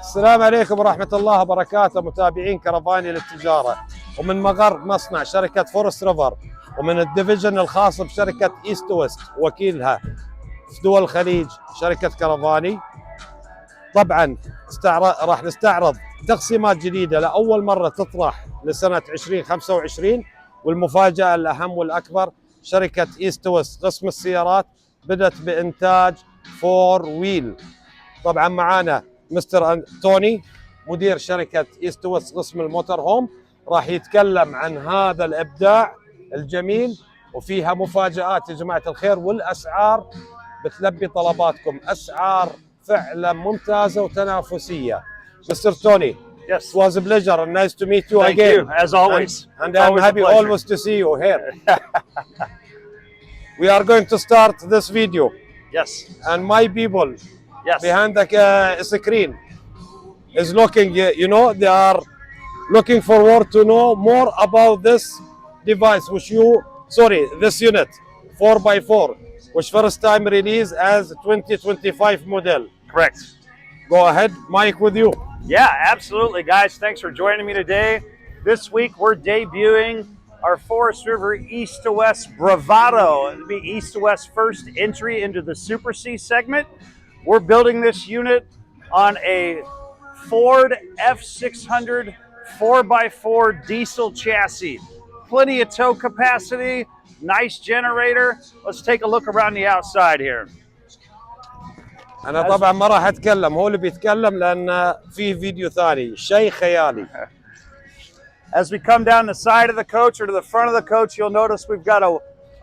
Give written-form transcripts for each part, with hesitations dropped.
السلام عليكم ورحمة الله وبركاته متابعين كرفاني للتجارة، ومن مقر مصنع شركة فورست ريفر، ومن الديفيجن الخاص بشركة ايست ويست وكيلها في دول الخليج شركة كرفاني. طبعا راح نستعرض تقسيمات جديدة لأول مرة تطرح لسنة 2025، والمفاجأة الأهم والأكبر شركة ايست ويست قسم السيارات بدأت بإنتاج فوروييل. طبعا معانا مستر توني مدير شركة ايست ويست قسم الموتور هوم، راح يتكلم عن هذا الإبداع الجميل، وفيها مفاجآت يا جماعة الخير، والأسعار بتلبي طلباتكم، أسعار فعلا ممتازة وتنافسية. مستر توني, yes, it was a pleasure and nice to meet you Thank again. you, as always. And I'm happy always to see you here. We are going to start this video. Yes. And my people Yes. behind the screen is looking, they are looking forward to know more about this device, this unit, 4x4, which first time released as 2025 model. Correct. Go ahead, Mike, with you. Yeah, absolutely, guys. Thanks for joining me today. This week, we're debuting our Forest River East to West Bravado. It'll be East to West first entry into the Super C segment. We're building this unit on a Ford F600 4x4 diesel chassis. Plenty of tow capacity, nice generator. Let's take a look around the outside here. أنا طبعا ما راح أتكلم، هو اللي بيتكلم لأن فيه فيديو ثاني شيء خيالي. As we come down the side of the coach or to the front of the coach, you'll notice we've got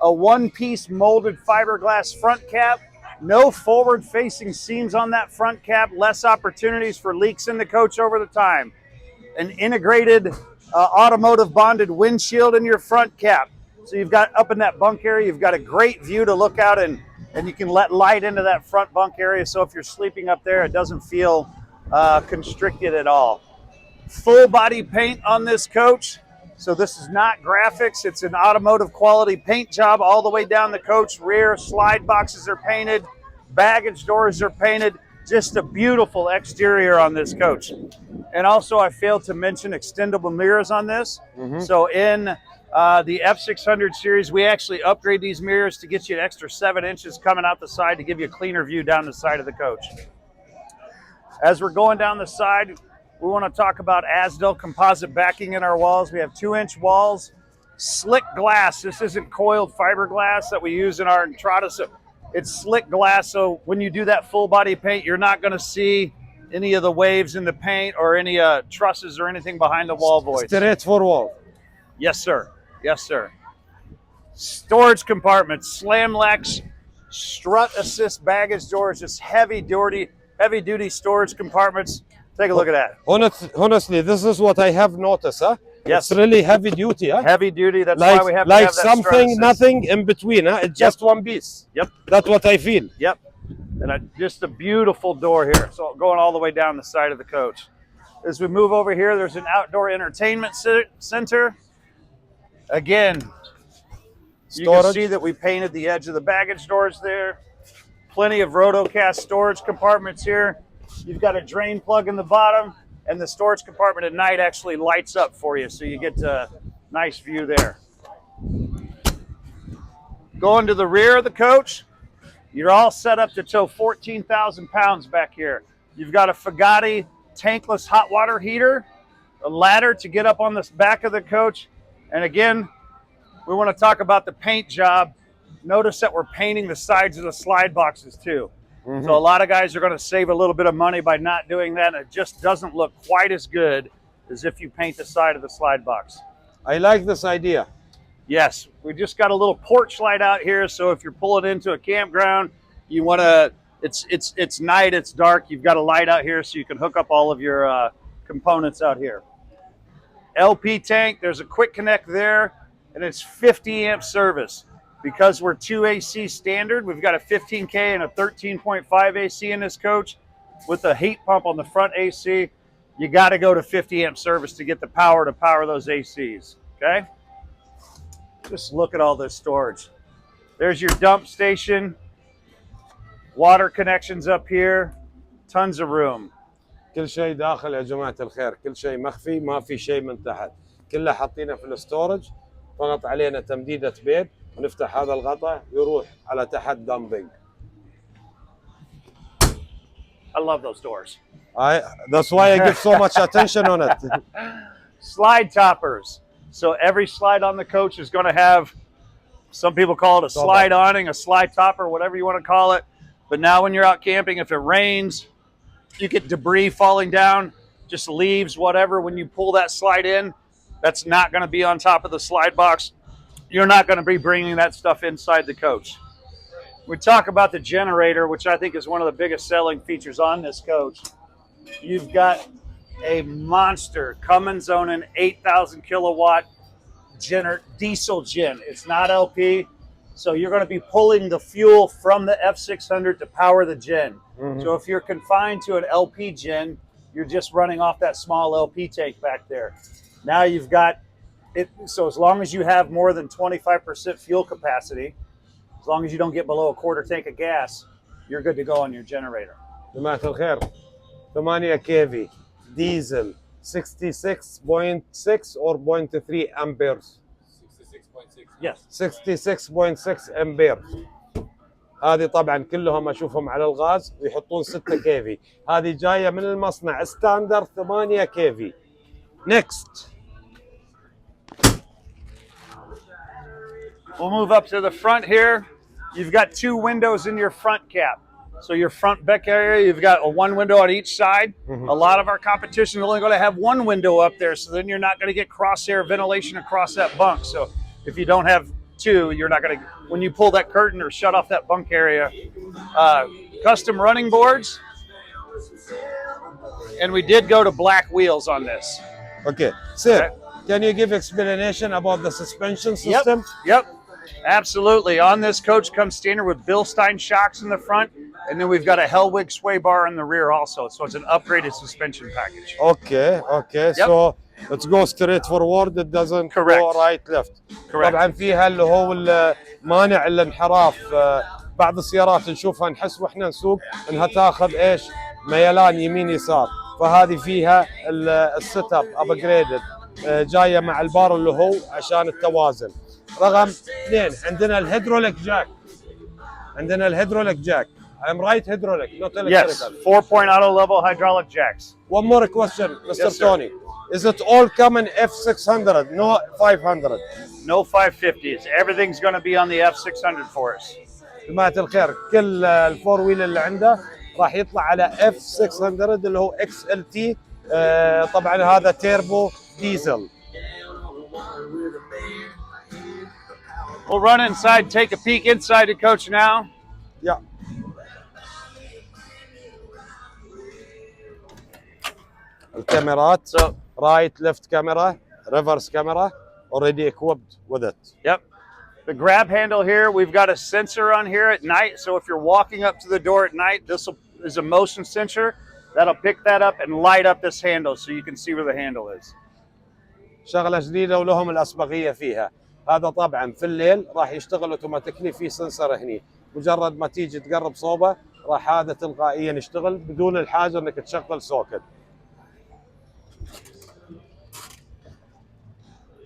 a one-piece molded fiberglass front cap. No forward-facing seams on that front cap, less opportunities for leaks in the coach over the time. An integrated automotive bonded windshield in your front cap. So you've got up in that bunk area, you've got a great view to look out and you can let light into that front bunk area. So if you're sleeping up there, it doesn't feel constricted at all. Full body paint on this coach. So this is not graphics. It's an automotive quality paint job all the way down the coach. Rear slide boxes are painted. Baggage doors are painted. Just a beautiful exterior on this coach. And also I failed to mention extendable mirrors on this. So in the F600 series, we actually upgrade these mirrors to get you an extra 7 inches coming out the side to give you a cleaner view down the side of the coach. As we're going down the side, we want to talk about Asdel composite backing in our walls. We have 2-inch walls, slick glass. This isn't coiled fiberglass that we use in our Entrada. So it's slick glass, so when you do that full body paint, you're not going to see any of the waves in the paint or any trusses or anything behind the wall voids. Straight for wall. Yes, sir. Yes, sir. Storage compartments, slam lex, strut assist baggage doors, just heavy duty storage compartments. Take a look at that. Honestly, this is what I have noticed, huh? Yes. It's really heavy duty, huh? Heavy duty, that's why we have to have that something, strut assist. nothing in between, huh? It's just one piece. Yep. That's what I feel. Yep. And just a beautiful door here. So going all the way down the side of the coach. As we move over here, there's an outdoor entertainment center. Again, you can see that we painted the edge of the baggage doors there. Plenty of rotocast storage compartments here. You've got a drain plug in the bottom, and the storage compartment at night actually lights up for you, so you get a nice view there. Going to the rear of the coach, you're all set up to tow 14,000 pounds back here. You've got a Fugatti tankless hot water heater, a ladder to get up on the back of the coach. And again, we want to talk about the paint job. Notice that we're painting the sides of the slide boxes too. So a lot of guys are going to save a little bit of money by not doing that. It just doesn't look quite as good as if you paint the side of the slide box. I like this idea. Yes, we just got a little porch light out here. So if you're pulling into a campground, you want to, it's night, it's dark. You've got a light out here so you can hook up all of your components out here. LP tank, there's a quick connect there, and it's 50 amp service. Because we're 2 AC standard, we've got a 15K and a 13.5 AC in this coach with a heat pump on the front AC. You got to go to 50 amp service to get the power to power those ACs, okay? Just look at all this storage. There's your dump station, water connections up here, tons of room. كل شيء داخل يا جماعة الخير، كل شيء مخفي، ما في شيء من تحت، كله حاطينه في الستورج. فقط علينا تمديدة بيض ونفتح هذا الغطاء يروح على تحت دامبينج. I love those doors. That's why I give so much attention on it. Slide toppers. So every slide on the coach is going to have, some people call it a slide awning, a slide topper, whatever you want to call it. But now when you're out camping, if it rains, you get debris falling down, just leaves, whatever. When you pull that slide in, that's not going to be on top of the slide box. You're not going to be bringing that stuff inside the coach. We talk about the generator, which I think is one of the biggest selling features on this coach. You've got a monster Cummins owning 8,000 kilowatt diesel gen. It's not LP. So you're going to be pulling the fuel from the F600 to power the gen. So if you're confined to an LP gen, you're just running off that small LP tank back there. Now you've got it. So as long as you have more than 25% fuel capacity, as long as you don't get below a quarter tank of gas, you're good to go on your generator. جماعة الخير 8 كيفي ديزل 66.6 or 0.3 amperes. 66.6. Yes. 66.6 امبير. هذه طبعا كلهم اشوفهم على الغاز ويحطون 6 كيفي. هذه جايه من المصنع ستاندرد 8 كيفي. نيكست. We'll move up to the front here. You've got 2 windows in your front cap. So your front back area, you've got one window on each side. A lot of our competition is only going to have one window up there, so then you're not going to get crosshair ventilation across that bunk. So if you don't have 2, you're not going to, when you pull that curtain or shut off that bunk area. Custom running boards. And we did go to black wheels on this. Okay. Sir, can you give explanation about the suspension system? Yep. Absolutely. On this coach comes standard with Bilstein shocks in the front, and then we've got a Hellwig sway bar in the rear also. So it's an upgraded suspension package. Okay. So let's go straight forward. It doesn't go right left. Correct. طبعا فيها اللي هو مانع الانحراف. بعض السيارات نشوفها نحس واحنا نسوق انها تاخذ ايش؟ ميلان يمين يسار. فهذه فيها السيت اب ابجريدد جايه مع البار اللي هو عشان التوازن. رقم 2 عندنا الهيدروليك جاك. I'm right, hydraulic, not electrical. Yes, 4-point auto level hydraulic jacks. One more question, Mr. Yes, Tony. Is it all common F600, no 500? No 550s. Everything's going to be on the F600 for us. جماعة الخير كل الفور ويل اللي عنده راح يطلع على F600 اللي هو XLT. طبعا هذا تيربو ديزل. We'll run inside, take a peek inside the coach now. Yeah. الكاميرات right, left camera, reverse camera, already equipped with it. Yep. The grab handle here, we've got a sensor on here at night. So if you're walking up to the door at night, this is a motion sensor that'll pick that up and light up this handle so you can see where the handle is. شغلة جديدة ولهم الأسبقية فيها. هذا طبعا في الليل راح يشتغل اوتوماتيكلي في سنسر هني. مجرد ما تيجي تقرب صوبه راح هذا تلقائيا يشتغل بدون الحاجة انك تشغل سوكت.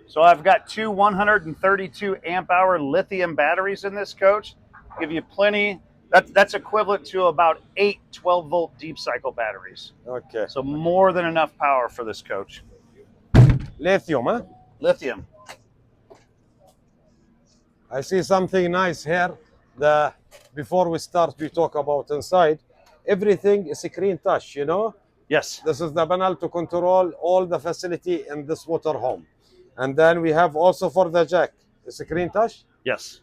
So I've got 2 132 amp hour lithium batteries in this coach. Give you plenty. That's equivalent to about 8 12 volt deep cycle batteries. Okay. So more than enough power for this coach. Lithium, huh? Lithium. I see something nice here. Before we start, we talk about inside. Everything is screen touch, you know? Yes. This is the panel to control all the facility in this motorhome. And then we have also for the jack, screen touch. Yes.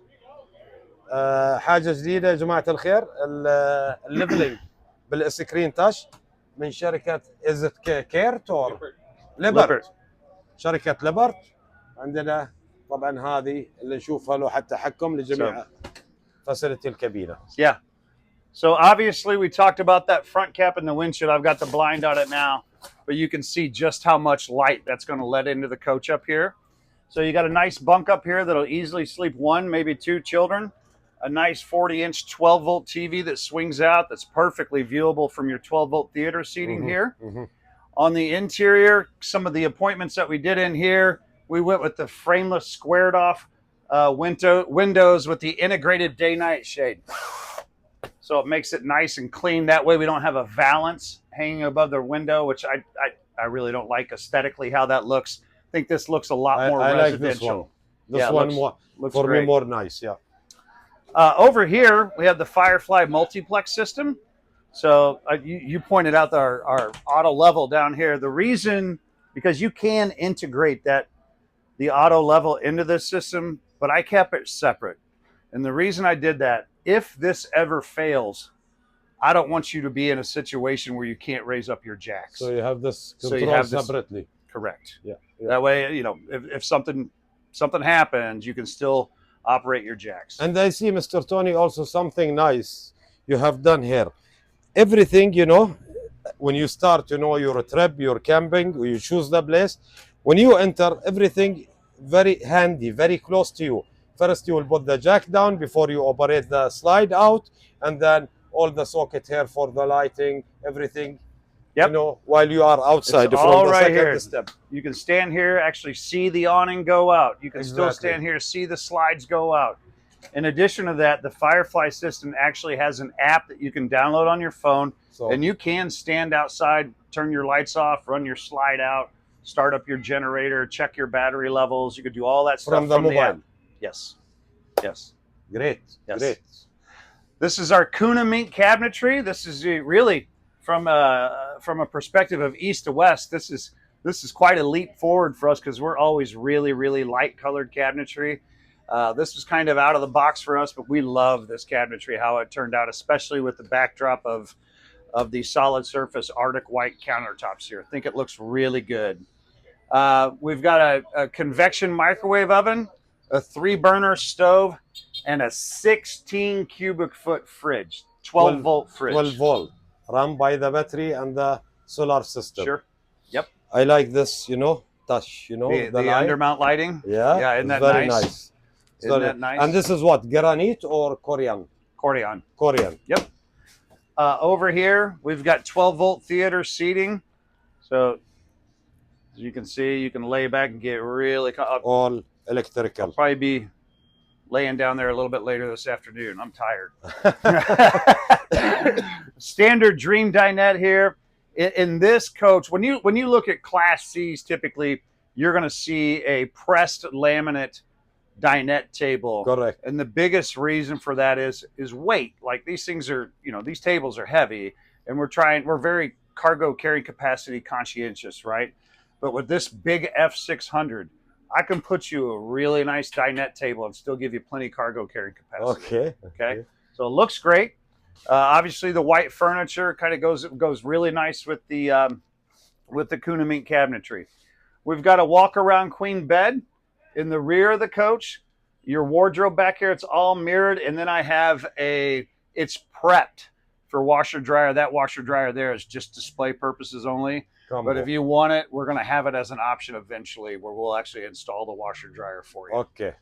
حاجة جديدة يا جماعة الخير الليفلينج بالسكرين تاش من شركة كيرت أو ليبرت. شركة ليبرت. عندنا طبعا هذه اللي نشوفها لوحة تحكم لجميع فاسيلتي الكابينة. Yeah. So obviously we talked about that front cap and the windshield. I've got the blind on it now, but you can see just how much light that's going to let into the coach up here. So you got a nice bunk up here that'll easily sleep 1, maybe 2 children. a nice 40-inch 12-volt TV that swings out. That's perfectly viewable from your 12-volt theater seating here. On the interior, some of the appointments that we did in here, we went with the frameless squared off windows with the integrated day-night shade. So it makes it nice and clean. That way we don't have a valance hanging above the window, which I really don't like aesthetically how that looks. I think this looks a lot more residential. This one looks for me more nice, yeah. Over here, we have the Firefly multiplex system. So you pointed out our auto level down here. The reason, because you can integrate the auto level into this system, but I kept it separate. And the reason I did that, if this ever fails, I don't want you to be in a situation where you can't raise up your jacks. So you have this control separately. Correct. Yeah. That way, you know, if something happens, you can still operate your jacks. And I see, Mr. Tony, also something nice you have done here. Everything, you know, when you start, you know, your trip, your camping, you choose the place. When you enter, everything very handy, very close to you. First, you will put the jack down before you operate the slide out, and then all the socket here for the lighting, everything. Yep. You know, while you are outside it's from all the right second here. step. You can stand here, actually see the awning go out. You can still stand here, see the slides go out. In addition to that, the Firefly system actually has an app that you can download on your phone, and you can stand outside, turn your lights off, run your slide out, start up your generator, check your battery levels. You could do all that stuff from the mobile. app. Yes. Yes. Great. Yes. Great. This is our Kuna Mink cabinetry. This is really from a perspective of east to west. This is quite a leap forward for us because we're always really, really light colored cabinetry. This was kind of out of the box for us, but we love this cabinetry, how it turned out, especially with the backdrop of the solid surface Arctic white countertops here. I think it looks really good. We've got a convection microwave oven, a 3-burner stove, and a 16 cubic foot fridge, 12 volt fridge. 12 volt, run by the battery and the solar system. Sure. Yep. I like this, you know, touch, you know, the undermount lighting. Yeah. Yeah, isn't that very nice? Isn't that nice? And this is what, granite or Korean? Korean. Korean. Yep. Over here, we've got 12 volt theater seating. So as you can see, you can lay back and get really all electrical. I'll probably be laying down there a little bit later this afternoon. I'm tired. Standard Dream dinette here. In this coach, when you look at Class C's, typically you're going to see a pressed laminate dinette table. Correct. And the biggest reason for that is weight. Like these things are, you know, these tables are heavy, and we're very cargo carrying capacity conscientious, right? But with this big F600, I can put you a really nice dinette table and still give you plenty of cargo carrying capacity. Okay. So it looks great. Obviously, the white furniture kind of goes really nice with the Kuna Mink cabinetry. We've got a walk-around queen bed in the rear of the coach. Your wardrobe back here, it's all mirrored, and then I have it's prepped for washer dryer. That washer dryer there is just display purposes only. But if you want it, we're going to have it as an option eventually, where we'll actually install the washer dryer for you. Okay.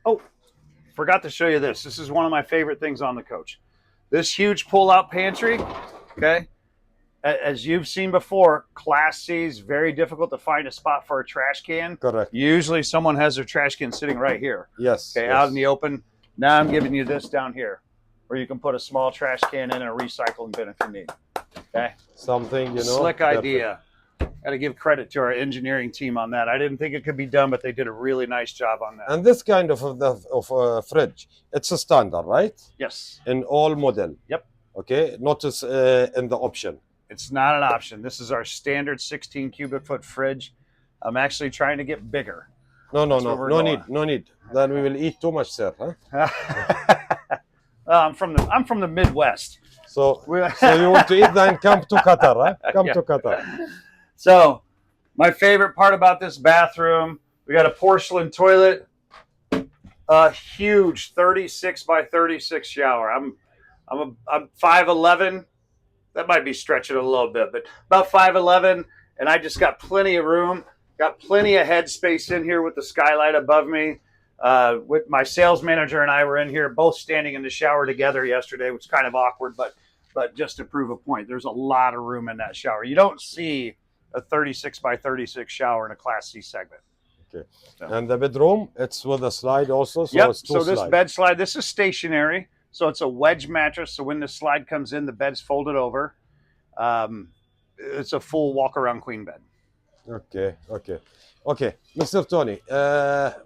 Oh, forgot to show you this. This is one of my favorite things on the coach. This huge pull-out pantry, okay? As you've seen before, Class C is very difficult to find a spot for a trash can. Correct. Usually someone has their trash can sitting right here. Yes. Okay, out in the open. Now I'm giving you this down here, where you can put a small trash can in and a recycling bin if you need. Okay. Something, you know. Slick idea. Got to give credit to our engineering team on that. I didn't think it could be done, but they did a really nice job on that. And this kind of fridge, it's a standard, right? Yes. In all model. Yep. Okay. Notice in the option. It's not an option. This is our standard 16 cubic foot fridge. I'm actually trying to get bigger. No need. Then we will eat too much, sir. Huh? I'm from the Midwest. So you want to eat, then come to Qatar, huh? Come to Qatar. So my favorite part about this bathroom, we got a porcelain toilet, a huge 36 by 36 shower. I'm 5'11". That might be stretching it a little bit, but about 5'11", and I just got plenty of room, got plenty of headspace in here with the skylight above me. With my sales manager and I were in here, both standing in the shower together yesterday. It was kind of awkward, but just to prove a point, there's a lot of room in that shower. You don't see a 36 by 36 shower in a Class C segment. Okay. So. And the bedroom, it's with a slide also. So yep. It's two so this slide. bed slide, this is stationary. So it's a wedge mattress. So when the slide comes in, the bed's folded over. It's a full walk-around queen bed. Okay. Mr. Tony,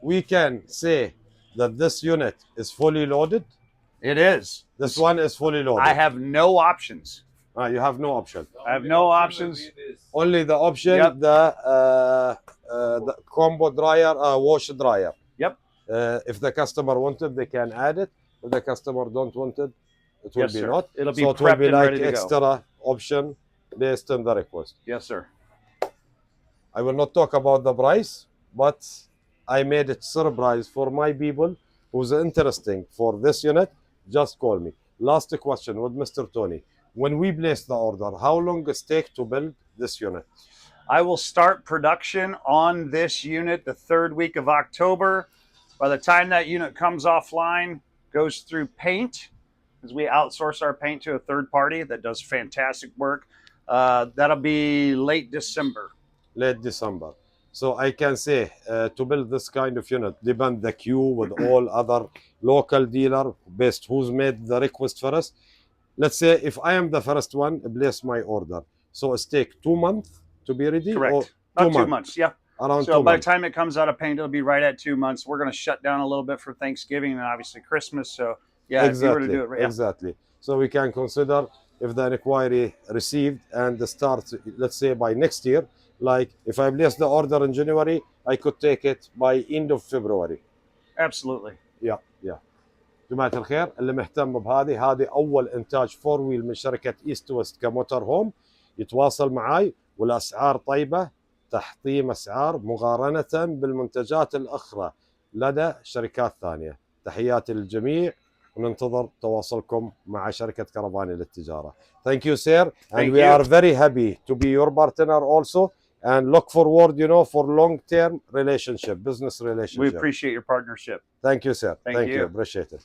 we can say that this unit is fully loaded? It is. This one is fully loaded. I have no options. You have no option. I have no options. Only the option, yep. the combo dryer, wash dryer. Yep. If the customer wanted, they can add it. If the customer don't want it, it will yes, be sir. not. It'll be so it will be like extra go. option based on the request. Yes, sir. I will not talk about the price, but I made it surprise for my people who's interesting for this unit. Just call me. Last question with Mr. Tony. When we place the order, how long does it take to build this unit? I will start production on this unit the 3rd week of October. By the time that unit comes offline, goes through paint, because we outsource our paint to a third party that does fantastic work. That'll be late December. Late December. So I can say to build this kind of unit, depend the queue with all other local dealer based who's made the request for us. Let's say if I am the first one, place my order. So it's take 2 months to be ready? Correct. Or About 2 months, yeah. Around so 2 months. By the time it comes out of paint, it'll be right at 2 months. We're going to shut down a little bit for Thanksgiving and obviously Christmas. So yeah, exactly. If you were to do it right. Yeah. Exactly. So we can consider if the inquiry received and the start, let's say by next year, like if I place the order in January, I could take it by end of February. Absolutely. Yeah. جماعة الخير اللي مهتم بهذه أول إنتاج فورويل من شركة إيست ويست كموتور هوم يتواصل معاي والأسعار طيبة تحطيم أسعار مقارنة بالمنتجات الأخرى لدى شركات ثانية. تحياتي للجميع وننتظر تواصلكم مع شركة كرفاني للتجارة. Thank you, sir. And we are very happy to be your partner also and look forward, for long-term relationship, business relationship. We appreciate your partnership. Thank you, sir. Thank you. Appreciate it.